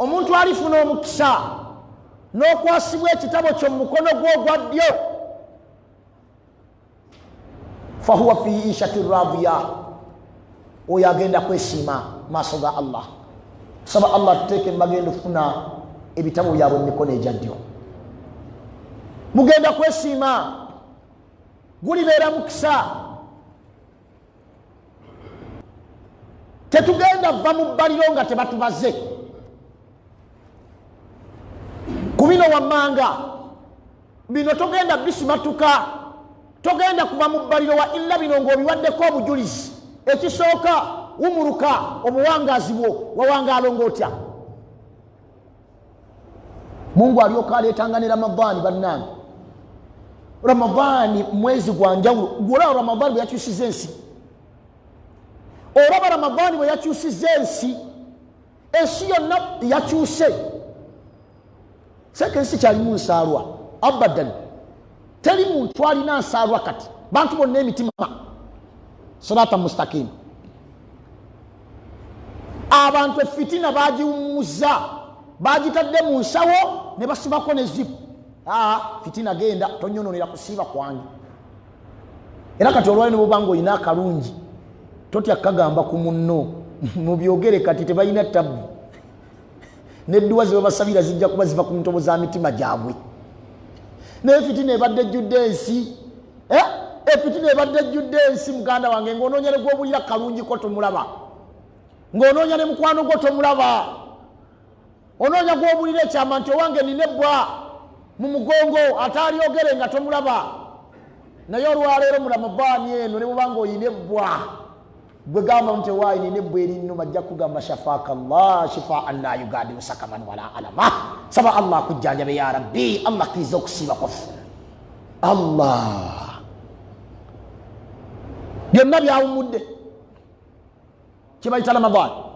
omuntu alifuna omukisa n'okwasibwa ekitabo kyo mu mukono gwo ogwa ddyo fahuwa fi ishati radiya oyo agenda kwesiima maaso ga Allah. Saba Allah tuteeke bagenda okufuna ebitabo byabwe mu mikono egya ddyo, mugenda kwesiima, gulibeera mukisa. Tetugenda va mu bbaliro nga tebatubaze ku bino wammanga bino, togenda bisimatuka, togenda kuva mu bbaliro wa illa bino ng'obiwaddeko obujulizi. Ekisooka wumuruka obuwangazi bwo, wawangaala ng'otya. Mungu alyoka aleetanga ne Ramadhani. Bannange, Ramadhani mwezi gwa njawulo. Gwolaba Ramadhani bwe yakyusiza ensi, olaba Ramadhani bwe yakyusiza ensi, ensi yonna yakyuse. Seke ensi kyalimu nsaalwa abadan, teri muntu alina nsaalwa kati, bantu bonna emitima sirata mustaqim. Abantu efitina bagiwummuza, bagitadde mu nsawo ne basibako ne zipu. Fitina genda, tonyononera kusiiba kwange. Era kati olwali ne bubanga olina akalungi totya kagamba ku munno mu byogere, kati tebalina tabu. Nedduwa ze babasabira zijja kuba ziva ku ntobo za mitima gyabwe. Naye fitina ebadde ejjudde ensi, fitina ebadde ejjudde ensi muganda wange, ng'onoonya ne gw'obulira kalungi ko tomulaba, ng'onoonya ne mukwano gwo tomulaba, onoonya gw'obulira ekyama nti owange nina ebbwa mu mugongo atalyogere nga tomulaba. Naye olwaleero mu Ramadhani eno ne bubanga oyina ebbwa, gwe gamba nti waayi nina ebbwa erinnuma, ajja kugamba shafaaka Allah shifaan la yugadiru sakaman wala alama. Saba Allah akujjanjabe ya Rabbi, Allah akkiriza okusiiba kwaffe. Allah byonna byawummudde kye bayita Ramadhani.